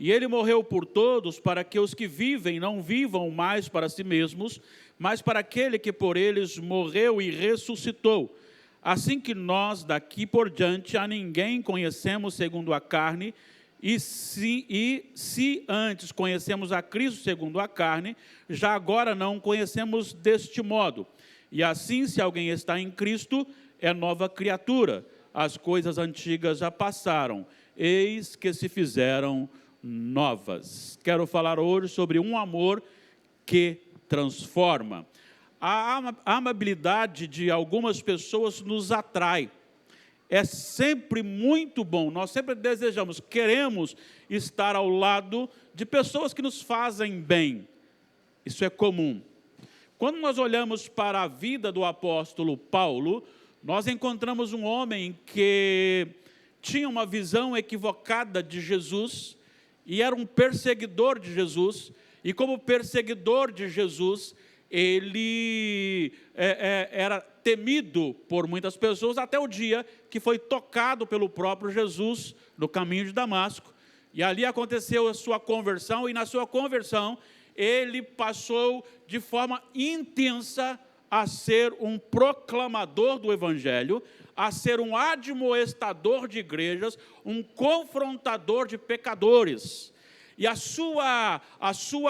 E ele morreu por todos, para que os que vivem não vivam mais para si mesmos, mas para aquele que por eles morreu e ressuscitou. Assim que nós, daqui por diante, a ninguém conhecemos segundo a carne, e se antes conhecemos a Cristo segundo a carne, já agora não conhecemos deste modo. E assim, se alguém está em Cristo, é nova criatura. As coisas antigas já passaram, eis que se fizeram novas. Quero falar hoje sobre um amor que transforma. A amabilidade de algumas pessoas nos atrai. É sempre muito bom, nós sempre desejamos, queremos estar ao lado de pessoas que nos fazem bem. Isso é comum. Quando nós olhamos para a vida do apóstolo Paulo, nós encontramos um homem que tinha uma visão equivocada de Jesus e era um perseguidor de Jesus, e como perseguidor de Jesus, ele era temido por muitas pessoas, até o dia que foi tocado pelo próprio Jesus no caminho de Damasco, e ali aconteceu a sua conversão, e na sua conversão, ele passou de forma intensa a ser um proclamador do Evangelho, a ser um admoestador de igrejas, um confrontador de pecadores. E a sua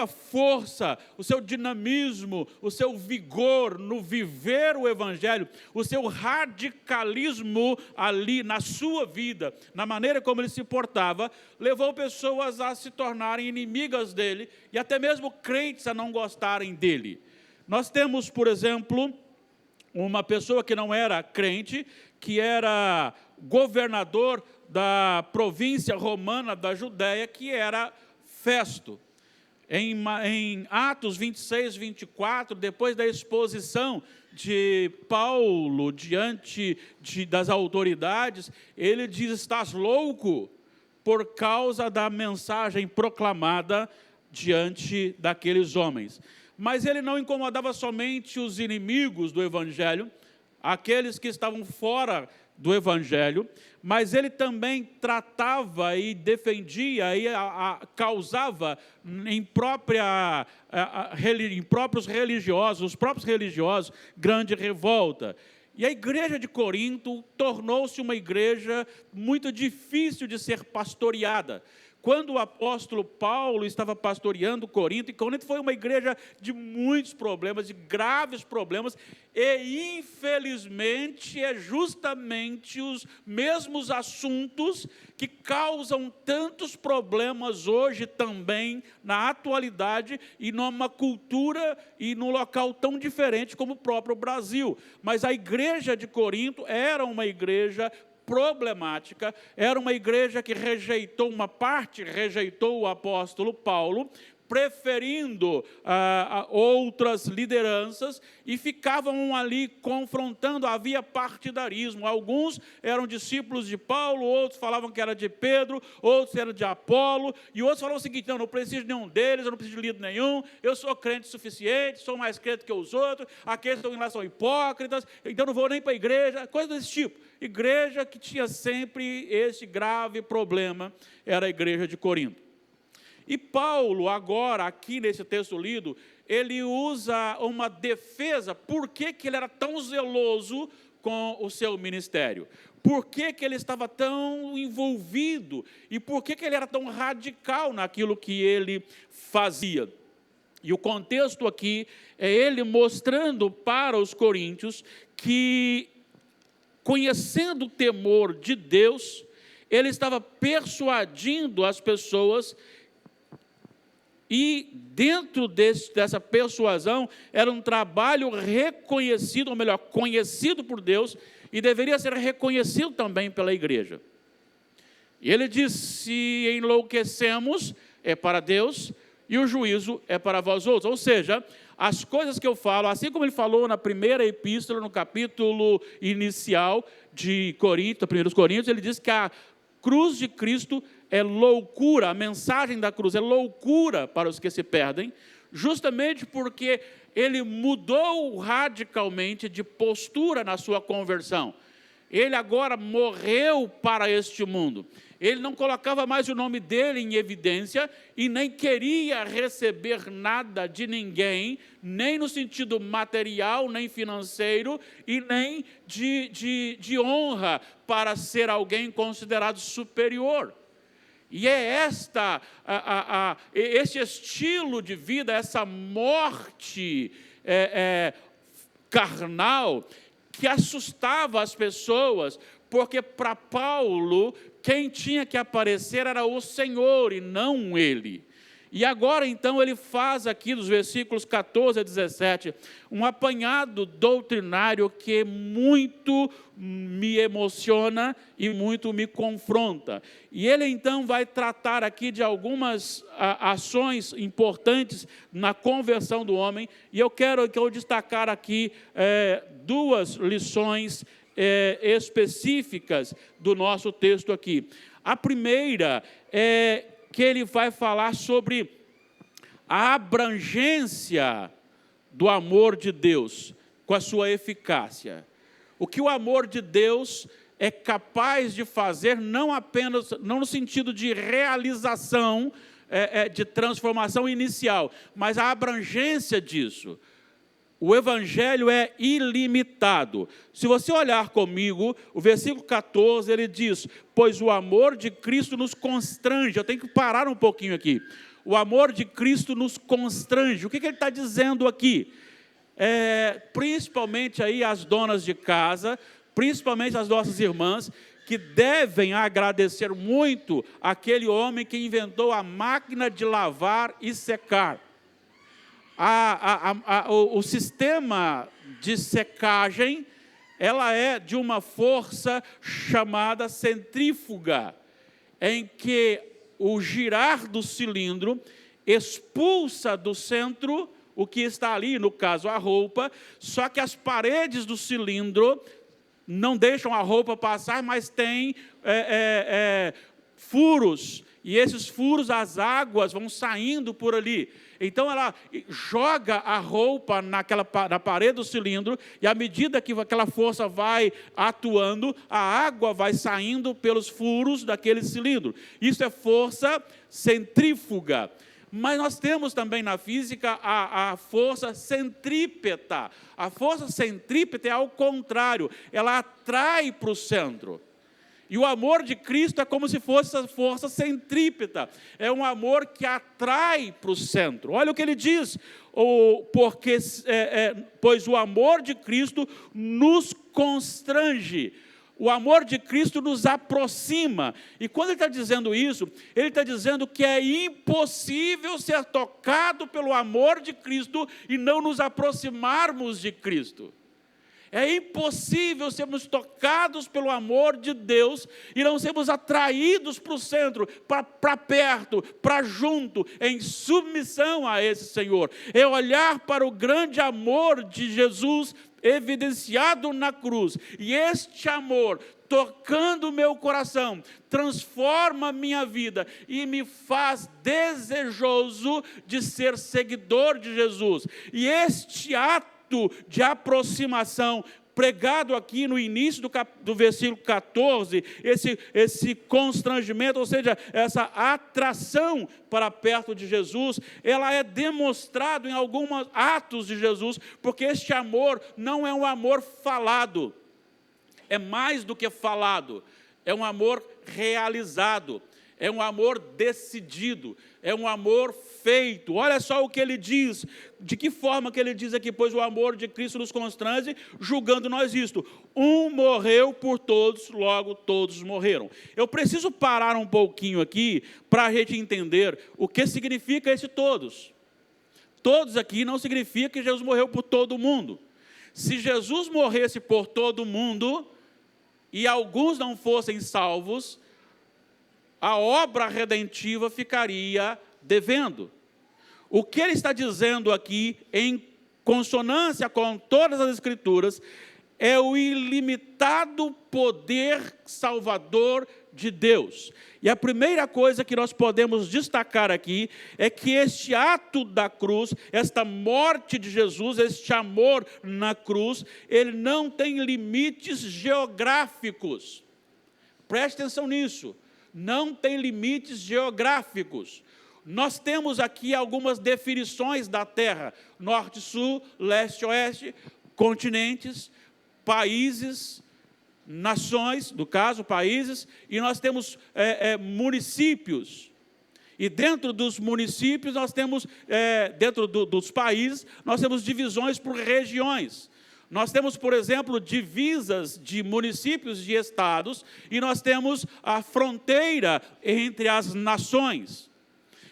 força, o seu dinamismo, o seu vigor no viver o Evangelho, o seu radicalismo ali na sua vida, na maneira como ele se portava, levou pessoas a se tornarem inimigas dele e até mesmo crentes a não gostarem dele. Nós temos, por exemplo, uma pessoa que não era crente, que era governador da província romana da Judéia, que era Festo. Em Atos 26, 24, depois da exposição de Paulo diante das autoridades, ele diz: estás louco, por causa da mensagem proclamada diante daqueles homens. Mas ele não incomodava somente os inimigos do Evangelho, aqueles que estavam fora do Evangelho, mas ele também tratava e defendia e causava em próprios religiosos, grande revolta. E a igreja de Corinto tornou-se uma igreja muito difícil de ser pastoreada. Quando o apóstolo Paulo estava pastoreando Corinto, e Corinto foi uma igreja de muitos problemas, de graves problemas, e infelizmente é justamente os mesmos assuntos que causam tantos problemas hoje também, na atualidade, e numa cultura e num local tão diferente como o próprio Brasil. Mas a igreja de Corinto era uma igreja problemática, era uma igreja que rejeitou o apóstolo Paulo, preferindo outras lideranças, e ficavam ali confrontando, havia partidarismo. Alguns eram discípulos de Paulo, outros falavam que era de Pedro, outros eram de Apolo, e outros falavam o seguinte: não preciso de nenhum deles, eu não preciso de líder nenhum, eu sou crente suficiente, sou mais crente que os outros, aqueles que estão lá são hipócritas, então não vou nem para a igreja, coisa desse tipo. Igreja que tinha sempre esse grave problema era a igreja de Corinto. E Paulo, agora, aqui nesse texto lido, ele usa uma defesa. Por que ele era tão zeloso com o seu ministério? Por que ele estava tão envolvido? E por que ele era tão radical naquilo que ele fazia? E o contexto aqui é ele mostrando para os coríntios que, conhecendo o temor de Deus, ele estava persuadindo as pessoas, e dentro dessa persuasão era um trabalho reconhecido, ou melhor, conhecido por Deus, e deveria ser reconhecido também pela igreja. E ele diz: se enlouquecemos, é para Deus, e o juízo é para vós outros. Ou seja, as coisas que eu falo, assim como ele falou na primeira epístola, no capítulo inicial de Corinto, 1 Coríntios, ele diz que a cruz de Cristo é loucura, a mensagem da cruz é loucura para os que se perdem, justamente porque ele mudou radicalmente de postura na sua conversão. Ele agora morreu para este mundo. Ele não colocava mais o nome dele em evidência e nem queria receber nada de ninguém, nem no sentido material, nem financeiro, e nem de honra para ser alguém considerado superior. E é esse estilo de vida, essa morte carnal, que assustava as pessoas, porque para Paulo, quem tinha que aparecer era o Senhor e não ele. E agora, então, ele faz aqui, nos versículos 14 a 17, um apanhado doutrinário que muito me emociona e muito me confronta. E ele, então, vai tratar aqui de algumas ações importantes na conversão do homem, e eu quero destacar aqui duas lições específicas do nosso texto aqui. A primeira é que ele vai falar sobre a abrangência do amor de Deus com a sua eficácia. O que o amor de Deus é capaz de fazer, não no sentido de realização, de transformação inicial, mas a abrangência disso. O Evangelho é ilimitado. Se você olhar comigo, o versículo 14, ele diz: pois o amor de Cristo nos constrange. Eu tenho que parar um pouquinho aqui. O amor de Cristo nos constrange. O que ele está dizendo aqui? Principalmente aí as donas de casa, principalmente as nossas irmãs, que devem agradecer muito aquele homem que inventou a máquina de lavar e secar. O sistema de secagem, ela é de uma força chamada centrífuga, em que o girar do cilindro expulsa do centro o que está ali, no caso a roupa, só que as paredes do cilindro não deixam a roupa passar, mas tem furos, e esses furos, as águas vão saindo por ali. Então ela joga a roupa na parede do cilindro, e à medida que aquela força vai atuando, a água vai saindo pelos furos daquele cilindro. Isso é força centrífuga. Mas nós temos também na física a força centrípeta. A força centrípeta é ao contrário, ela atrai para o centro. E o amor de Cristo é como se fosse a força centrípeta. É um amor que atrai para o centro. Olha o que ele diz. Pois o amor de Cristo nos constrange. O amor de Cristo nos aproxima. E quando ele está dizendo isso, ele está dizendo que é impossível ser tocado pelo amor de Cristo e não nos aproximarmos de Cristo. É impossível sermos tocados pelo amor de Deus e não sermos atraídos para o centro, para perto, para junto, em submissão a esse Senhor. É olhar para o grande amor de Jesus evidenciado na cruz. E este amor, tocando o meu coração, transforma a minha vida e me faz desejoso de ser seguidor de Jesus. E este ato de aproximação, pregado aqui no início do versículo 14, esse constrangimento, ou seja, essa atração para perto de Jesus, ela é demonstrada em alguns atos de Jesus, porque este amor não é um amor falado, é mais do que falado, é um amor realizado, é um amor decidido, é um amor feito. Olha só o que ele diz, de que forma que ele diz aqui: pois o amor de Cristo nos constrange, julgando nós isto. Um morreu por todos, logo todos morreram. Eu preciso parar um pouquinho aqui, para a gente entender o que significa esse todos. Todos aqui não significa que Jesus morreu por todo mundo. Se Jesus morresse por todo mundo, e alguns não fossem salvos, a obra redentiva ficaria devendo. O que ele está dizendo aqui, em consonância com todas as Escrituras, é o ilimitado poder salvador de Deus. E a primeira coisa que nós podemos destacar aqui é que este ato da cruz, esta morte de Jesus, este amor na cruz, ele não tem limites geográficos. Preste atenção nisso. não tem limites geográficos. Nós temos aqui algumas definições da terra: norte, sul, leste, oeste, continentes, países, nações, no caso, países, e nós temos municípios. E dentro dos municípios, nós temos, dentro dos países, nós temos divisões por regiões. Nós temos, por exemplo, divisas de municípios de estados, e nós temos a fronteira entre as nações.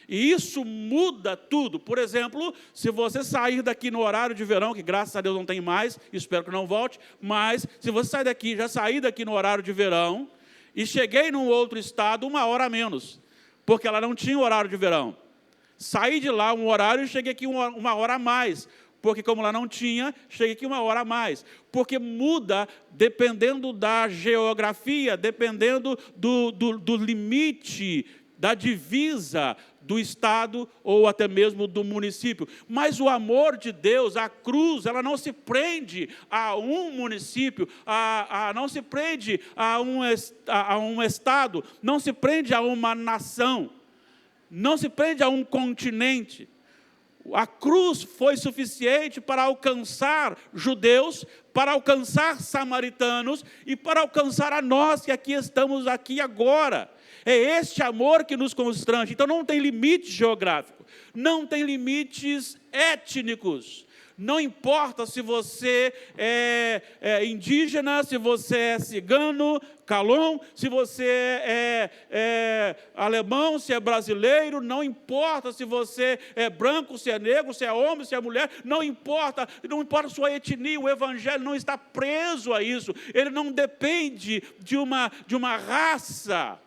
E isso muda tudo. Por exemplo, se você sair daqui no horário de verão, que graças a Deus não tem mais, espero que não volte, mas se você sair daqui, já sair daqui no horário de verão, e cheguei num outro estado 1 hora a menos, porque ela não tinha horário de verão. Saí de lá um horário e cheguei aqui 1 hora a mais, porque como lá não tinha, cheguei aqui 1 hora a mais. Porque muda dependendo da geografia, dependendo do limite, da divisa do estado ou até mesmo do município. Mas o amor de Deus, a cruz, ela não se prende a um município, não se prende a um estado, não se prende a uma nação, não se prende a um continente. A cruz foi suficiente para alcançar judeus, para alcançar samaritanos e para alcançar a nós que aqui estamos aqui agora. É este amor que nos constrange. Então não tem limite geográfico, não tem limites étnicos. Não importa se você é indígena, se você é cigano, calon, se você é alemão, se é brasileiro, não importa se você é branco, se é negro, se é homem, se é mulher, não importa a sua etnia, o evangelho não está preso a isso, ele não depende de uma raça.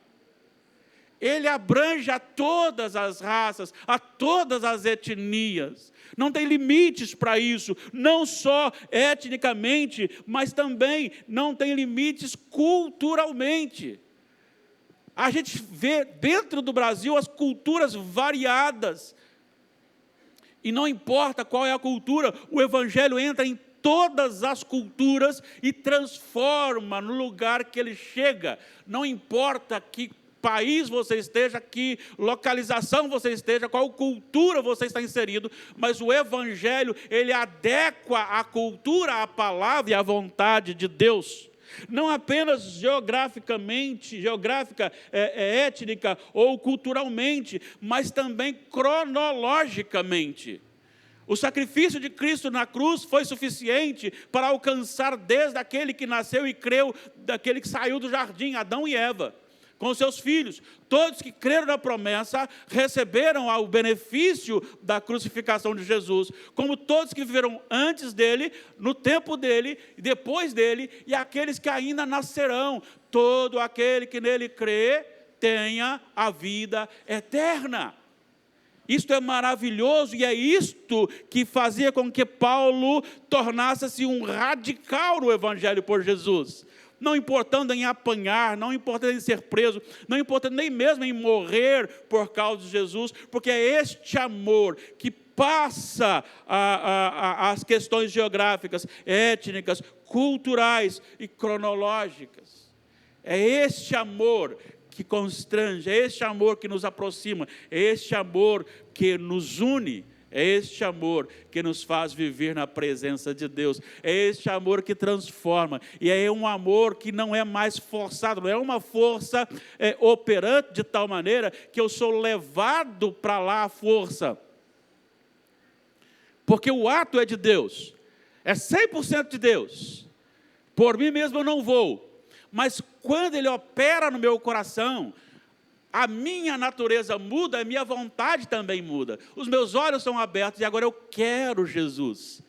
Ele abrange a todas as raças, a todas as etnias. Não tem limites para isso, não só etnicamente, mas também não tem limites culturalmente. A gente vê dentro do Brasil as culturas variadas. E não importa qual é a cultura, o Evangelho entra em todas as culturas e transforma no lugar que ele chega. Não importa que país você esteja, que localização você esteja, qual cultura você está inserido, mas o Evangelho, ele adequa a cultura, a palavra e a vontade de Deus. Não apenas geográfica, étnica ou culturalmente, mas também cronologicamente. O sacrifício de Cristo na cruz foi suficiente para alcançar desde aquele que nasceu e creu, daquele que saiu do jardim, Adão e Eva, com seus filhos. Todos que creram na promessa receberam o benefício da crucificação de Jesus, como todos que viveram antes dele, no tempo dele, depois dele, e aqueles que ainda nascerão. Todo aquele que nele crê tenha a vida eterna. Isto é maravilhoso e é isto que fazia com que Paulo tornasse-se um radical no Evangelho por Jesus. Não importando em apanhar, não importando em ser preso, não importando nem mesmo em morrer por causa de Jesus, porque é este amor que passa as questões geográficas, étnicas, culturais e cronológicas. É este amor que constrange, é este amor que nos aproxima, é este amor que nos une. É este amor que nos faz viver na presença de Deus. É este amor que transforma. E é um amor que não é mais forçado, não é uma força operante de tal maneira que eu sou levado para lá à força. Porque o ato é de Deus. É 100% de Deus. Por mim mesmo eu não vou. Mas quando Ele opera no meu coração, a minha natureza muda, a minha vontade também muda. Os meus olhos são abertos e agora eu quero Jesus.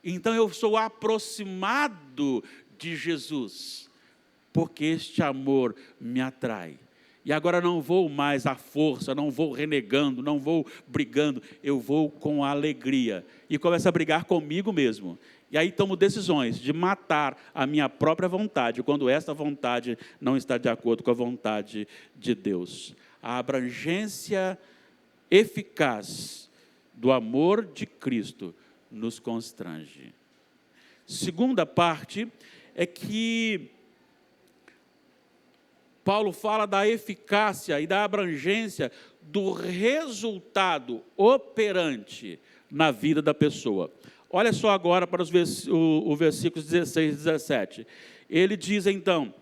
Então eu sou aproximado de Jesus, porque este amor me atrai. E agora não vou mais à força, não vou renegando, não vou brigando, eu vou com alegria. E começo a brigar comigo mesmo. E aí tomo decisões de matar a minha própria vontade, quando essa vontade não está de acordo com a vontade de Deus. A abrangência eficaz do amor de Cristo nos constrange. Segunda parte é que Paulo fala da eficácia e da abrangência do resultado operante na vida da pessoa. Olha só agora para os versículos 16 e 17. Ele diz então,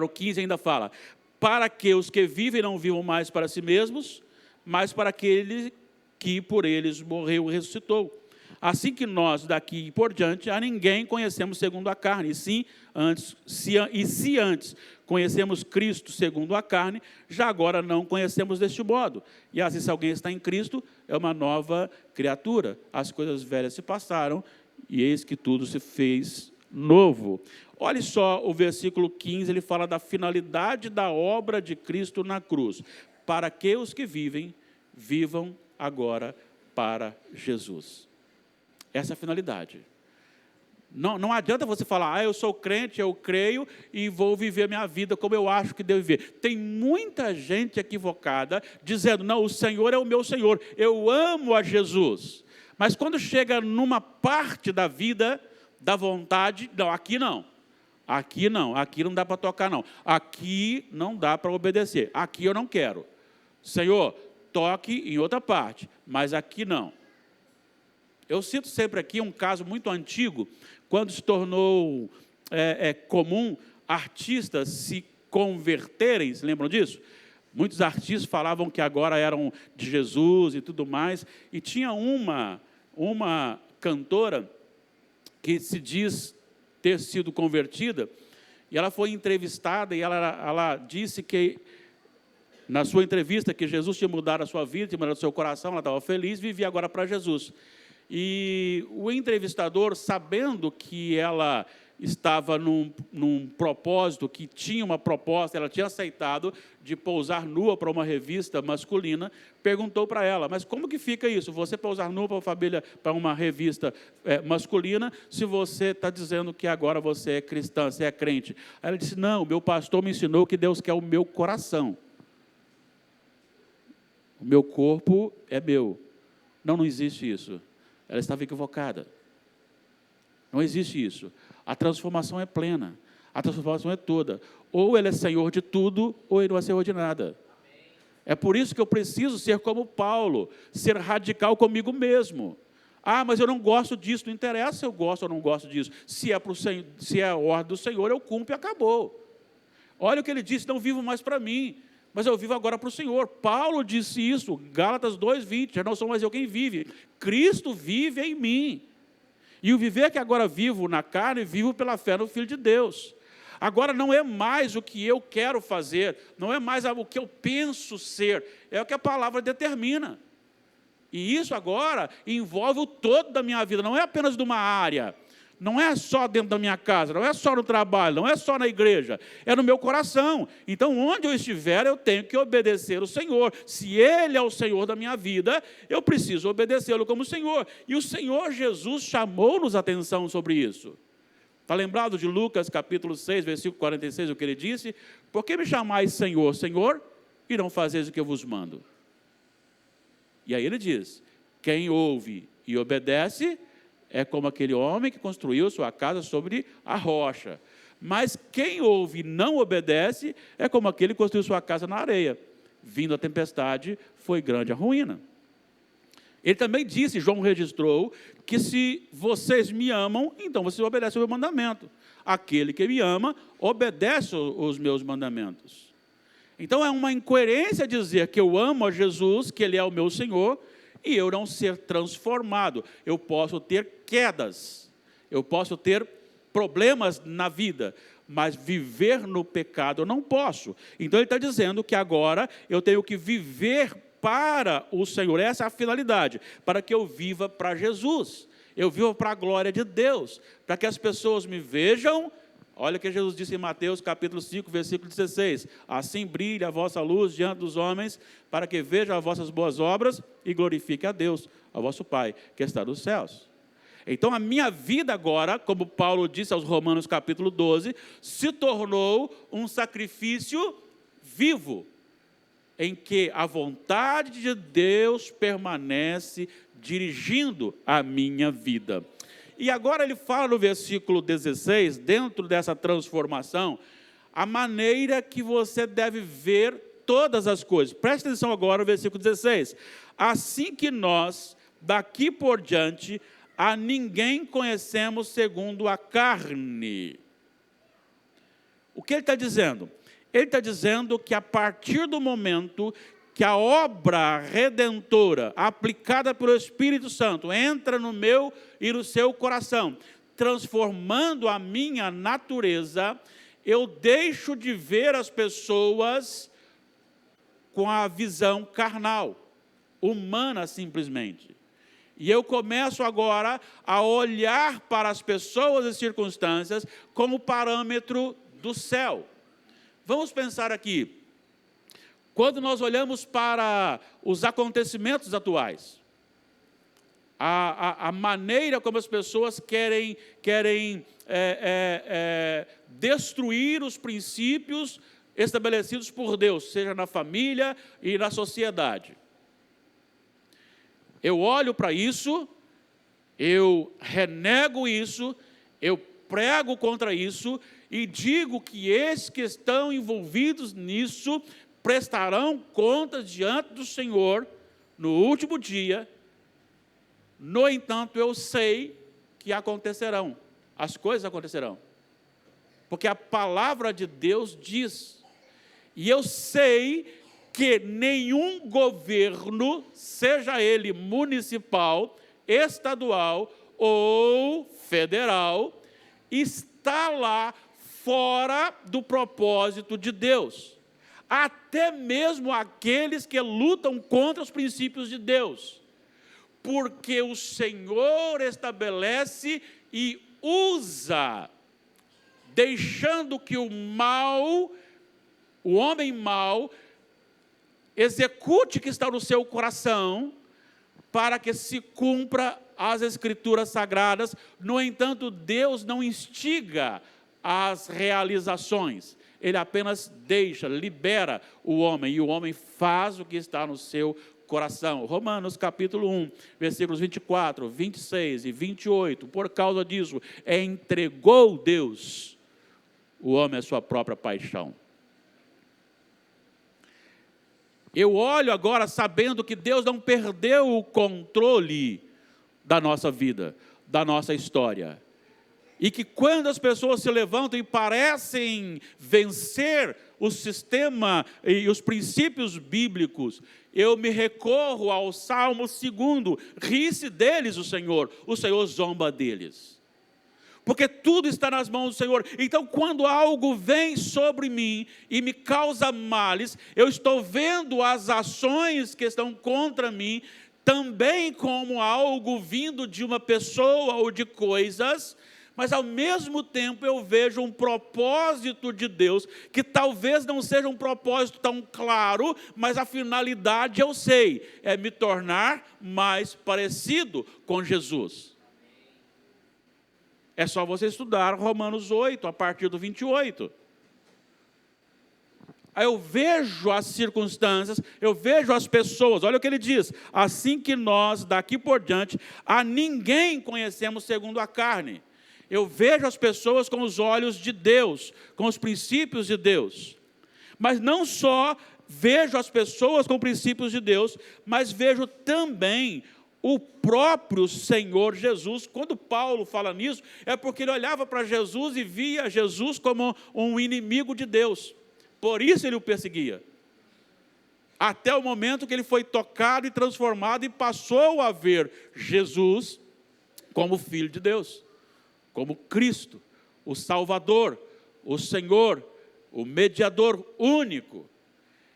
o 15 ainda fala, para que os que vivem não vivam mais para si mesmos, mas para aquele que por eles morreu e ressuscitou. Assim que nós, daqui por diante, a ninguém conhecemos segundo a carne. Se antes conhecemos Cristo segundo a carne, já agora não conhecemos deste modo. E assim, se alguém está em Cristo, é uma nova criatura. As coisas velhas se passaram, e eis que tudo se fez novo. Olhe só o versículo 15, ele fala da finalidade da obra de Cristo na cruz. Para que os que vivem, vivam agora para Jesus. Essa é a finalidade. Não adianta você falar, eu sou crente, eu creio e vou viver a minha vida como eu acho que devo viver. Tem muita gente equivocada dizendo, não, o Senhor é o meu Senhor, eu amo a Jesus. Mas quando chega numa parte da vida, da vontade, não, aqui não. Aqui não, aqui não dá para tocar não. Aqui não dá para obedecer, aqui eu não quero. Senhor, toque em outra parte, mas aqui não. Eu cito sempre aqui um caso muito antigo, quando se tornou comum artistas se converterem, se lembram disso? Muitos artistas falavam que agora eram de Jesus e tudo mais, e tinha uma cantora que se diz ter sido convertida, e ela foi entrevistada, e ela disse que, na sua entrevista, que Jesus tinha mudado a sua vida, tinha mudado o seu coração, ela estava feliz, vivia agora para Jesus. E o entrevistador, sabendo que ela estava num propósito, que tinha uma proposta, ela tinha aceitado de pousar nua para uma revista masculina, perguntou para ela, mas como que fica isso? Você pousar nua para uma revista masculina, se você está dizendo que agora você é cristã, você é crente? Aí ela disse, não, meu pastor me ensinou que Deus quer o meu coração. O meu corpo é meu. Não existe isso. Ela estava equivocada. Não existe isso. A transformação é plena. A transformação é toda. Ou ele é Senhor de tudo, ou ele não é Senhor de nada. É por isso que eu preciso ser como Paulo, ser radical comigo mesmo. Ah, mas eu não gosto disso, não interessa se eu gosto ou não gosto disso. Se é a ordem do Senhor, eu cumpro e acabou. Olha o que ele disse, não vivo mais para mim, mas eu vivo agora para o Senhor. Paulo disse isso, Gálatas 2:20, já não sou mais eu quem vive, Cristo vive em mim. E o viver que agora vivo na carne, vivo pela fé no Filho de Deus. Agora não é mais o que eu quero fazer, não é mais o que eu penso ser, é o que a palavra determina. E isso agora envolve o todo da minha vida, não é apenas de uma área. Não é só dentro da minha casa, não é só no trabalho, não é só na igreja, é no meu coração. Então, onde eu estiver, eu tenho que obedecer o Senhor. Se Ele é o Senhor da minha vida, eu preciso obedecê-lo como Senhor. E o Senhor Jesus chamou-nos a atenção sobre isso. Está lembrado de Lucas, capítulo 6, versículo 46, o que ele disse? Por que me chamais Senhor, Senhor, e não fazeis o que eu vos mando? E aí ele diz, quem ouve e obedece é como aquele homem que construiu sua casa sobre a rocha. Mas quem ouve e não obedece é como aquele que construiu sua casa na areia. Vindo a tempestade, foi grande a ruína. Ele também disse, João registrou, que se vocês me amam, então vocês obedecem o meu mandamento. Aquele que me ama, obedece os meus mandamentos. Então é uma incoerência dizer que eu amo a Jesus, que Ele é o meu Senhor, e eu não ser transformado. Eu posso ter quedas, eu posso ter problemas na vida, mas viver no pecado eu não posso. Então ele está dizendo que agora eu tenho que viver para o Senhor, essa é a finalidade, para que eu viva para Jesus, eu viva para a glória de Deus, para que as pessoas me vejam. Olha o que Jesus disse em Mateus capítulo 5, versículo 16. Assim brilha a vossa luz diante dos homens, para que vejam as vossas boas obras e glorifiquem a Deus, ao vosso Pai, que está nos céus. Então a minha vida agora, como Paulo disse aos Romanos capítulo 12, se tornou um sacrifício vivo, em que a vontade de Deus permanece dirigindo a minha vida. E agora ele fala no versículo 16, dentro dessa transformação, a maneira que você deve ver todas as coisas. Preste atenção agora no versículo 16. Assim que nós, daqui por diante, a ninguém conhecemos segundo a carne. O que ele está dizendo? Ele está dizendo que a partir do momento que a obra redentora, aplicada pelo Espírito Santo, entra no meu e no seu coração, transformando a minha natureza, eu deixo de ver as pessoas com a visão carnal, humana simplesmente. E eu começo agora a olhar para as pessoas e circunstâncias como parâmetro do céu. Vamos pensar aqui. Quando nós olhamos para os acontecimentos atuais, a maneira como as pessoas querem destruir os princípios estabelecidos por Deus, seja na família e na sociedade. Eu olho para isso, eu renego isso, eu prego contra isso e digo que esses que estão envolvidos nisso prestarão contas diante do Senhor no último dia. No entanto, eu sei que acontecerão, as coisas acontecerão, porque a palavra de Deus diz, e eu sei que nenhum governo, seja ele municipal, estadual ou federal, está lá fora do propósito de Deus. Até mesmo aqueles que lutam contra os princípios de Deus. Porque o Senhor estabelece e usa, deixando que o mal, o homem mau, execute o que está no seu coração, para que se cumpra as Escrituras Sagradas. No entanto, Deus não instiga as realizações. Ele apenas deixa, libera o homem, e o homem faz o que está no seu coração. Romanos capítulo 1, versículos 24, 26 e 28, por causa disso, entregou Deus o homem à sua própria paixão. Eu olho agora sabendo que Deus não perdeu o controle da nossa vida, da nossa história. E que quando as pessoas se levantam e parecem vencer o sistema e os princípios bíblicos, eu me recorro ao Salmo 2, ri-se deles o Senhor zomba deles. Porque tudo está nas mãos do Senhor. Então, quando algo vem sobre mim e me causa males, eu estou vendo as ações que estão contra mim, também como algo vindo de uma pessoa ou de coisas, mas ao mesmo tempo eu vejo um propósito de Deus, que talvez não seja um propósito tão claro, mas a finalidade eu sei, é me tornar mais parecido com Jesus. É só você estudar Romanos 8, a partir do 28. Aí eu vejo as circunstâncias, eu vejo as pessoas, olha o que ele diz, assim que nós, daqui por diante, a ninguém conhecemos segundo a carne. Eu vejo as pessoas com os olhos de Deus, com os princípios de Deus. Mas não só vejo as pessoas com princípios de Deus, mas vejo também o próprio Senhor Jesus. Quando Paulo fala nisso, é porque ele olhava para Jesus e via Jesus como um inimigo de Deus. Por isso ele o perseguia. Até o momento que ele foi tocado e transformado e passou a ver Jesus como Filho de Deus, como Cristo, o Salvador, o Senhor, o mediador único.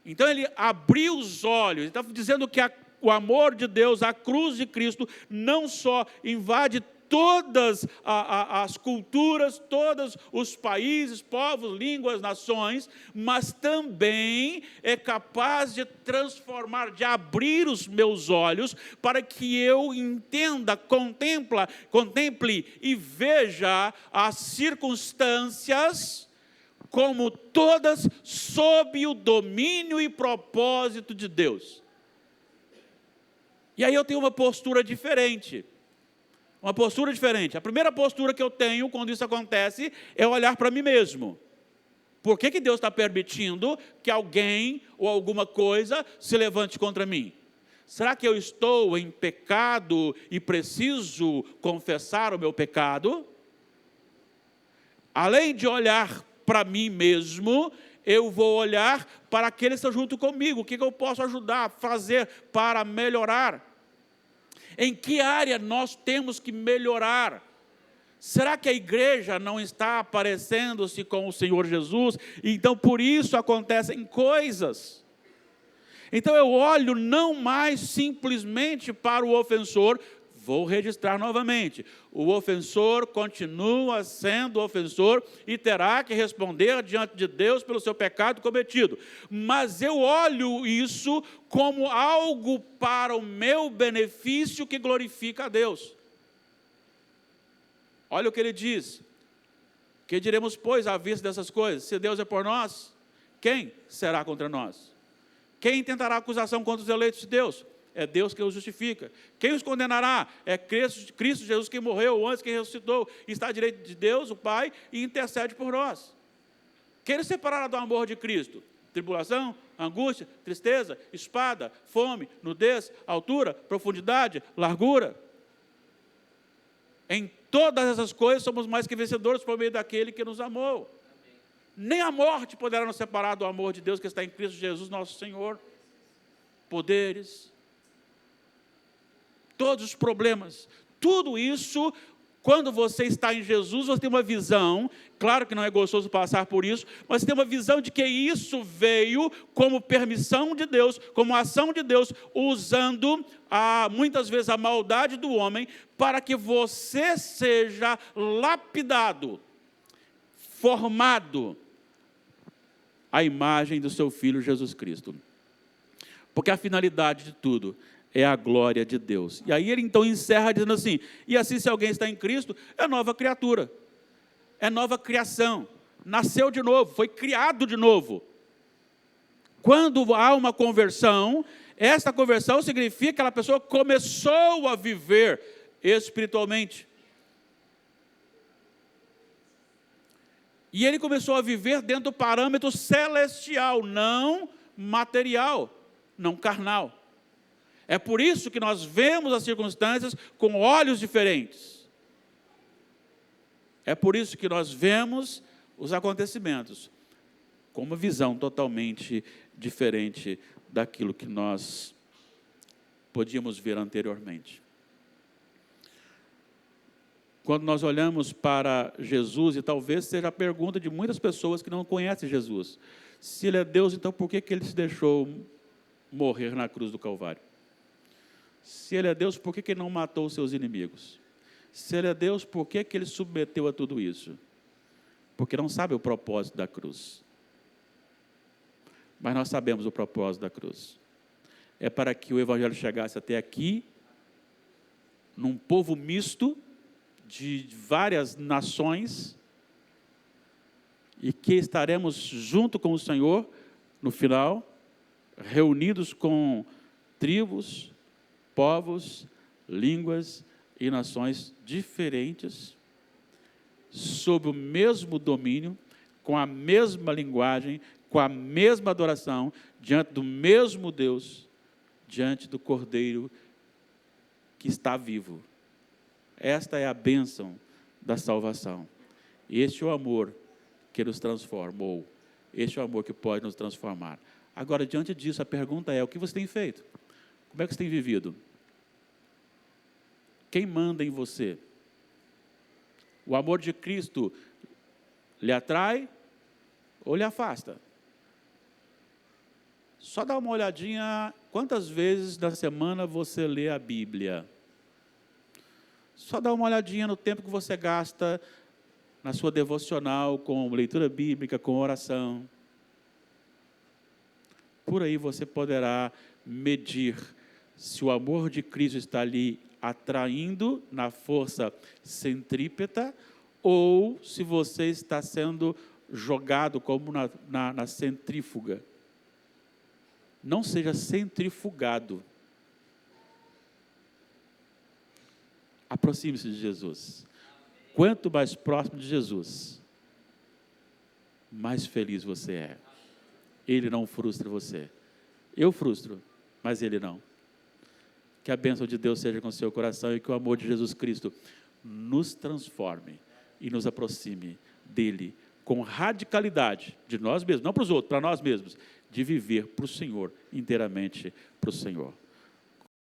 Então ele abriu os olhos, ele está dizendo que o amor de Deus, a cruz de Cristo, não só invade todas as culturas, todos os países, povos, línguas, nações, mas também é capaz de transformar, de abrir os meus olhos, para que eu entenda, contemple e veja as circunstâncias como todas sob o domínio e propósito de Deus. E aí eu tenho uma postura diferente. Uma postura diferente. A primeira postura que eu tenho quando isso acontece é olhar para mim mesmo. Por que Deus está permitindo que alguém ou alguma coisa se levante contra mim? Será que eu estou em pecado e preciso confessar o meu pecado? Além de olhar para mim mesmo, eu vou olhar para aqueles que estão junto comigo. O que eu posso ajudar a fazer para melhorar? Em que área nós temos que melhorar? Será que a igreja não está parecendo-se com o Senhor Jesus? Então, por isso acontecem coisas. Então, eu olho não mais simplesmente para o ofensor. Vou registrar novamente. O ofensor continua sendo ofensor e terá que responder diante de Deus pelo seu pecado cometido. Mas eu olho isso como algo para o meu benefício que glorifica a Deus. Olha o que ele diz. Que diremos, pois, à vista dessas coisas? Se Deus é por nós, quem será contra nós? Quem tentará acusação contra os eleitos de Deus? É Deus que os justifica. Quem os condenará? É Cristo Jesus que morreu antes, que ressuscitou, está à direita de Deus, o Pai, e intercede por nós. Quem nos separará do amor de Cristo? Tribulação, angústia, tristeza, espada, fome, nudez, altura, profundidade, largura. Em todas essas coisas somos mais que vencedores por meio daquele que nos amou. Amém. Nem a morte poderá nos separar do amor de Deus que está em Cristo Jesus, nosso Senhor. Poderes, todos os problemas, tudo isso, quando você está em Jesus, você tem uma visão, claro que não é gostoso passar por isso, mas tem uma visão de que isso veio como permissão de Deus, como ação de Deus, usando muitas vezes a maldade do homem, para que você seja lapidado, formado à imagem do seu Filho Jesus Cristo. Porque a finalidade de tudo é a glória de Deus. E aí ele então encerra dizendo assim, e assim se alguém está em Cristo, é nova criatura, é nova criação, nasceu de novo, foi criado de novo. Quando há uma conversão, essa conversão significa que aquela pessoa começou a viver espiritualmente. E ele começou a viver dentro do parâmetro celestial, não material, não carnal. É por isso que nós vemos as circunstâncias com olhos diferentes. É por isso que nós vemos os acontecimentos com uma visão totalmente diferente daquilo que nós podíamos ver anteriormente. Quando nós olhamos para Jesus, e talvez seja a pergunta de muitas pessoas que não conhecem Jesus, se Ele é Deus, então por que Ele se deixou morrer na cruz do Calvário? Se Ele é Deus, por que Ele não matou os seus inimigos? Se Ele é Deus, por que Ele submeteu a tudo isso? Porque não sabe o propósito da cruz. Mas nós sabemos o propósito da cruz. É para que o Evangelho chegasse até aqui, num povo misto, de várias nações, e que estaremos junto com o Senhor, no final, reunidos com tribos, povos, línguas e nações diferentes, sob o mesmo domínio, com a mesma linguagem, com a mesma adoração, diante do mesmo Deus, diante do Cordeiro que está vivo. Esta é a bênção da salvação. Este é o amor que nos transformou. Este é o amor que pode nos transformar. Agora, diante disso, a pergunta é, o que você tem feito? Como é que você tem vivido? Quem manda em você? O amor de Cristo lhe atrai ou lhe afasta? Só dá uma olhadinha, quantas vezes na semana você lê a Bíblia? Só dá uma olhadinha no tempo que você gasta na sua devocional, com leitura bíblica, com oração. Por aí você poderá medir se o amor de Cristo está ali atraindo na força centrípeta, ou se você está sendo jogado como na centrífuga. Não seja centrifugado. Aproxime-se de Jesus. Quanto mais próximo de Jesus, mais feliz você é. Ele não frustra você. Eu frustro, mas Ele não. Que a bênção de Deus seja com o seu coração e que o amor de Jesus Cristo nos transforme e nos aproxime dEle com radicalidade de nós mesmos, não para os outros, para nós mesmos, de viver para o Senhor, inteiramente para o Senhor.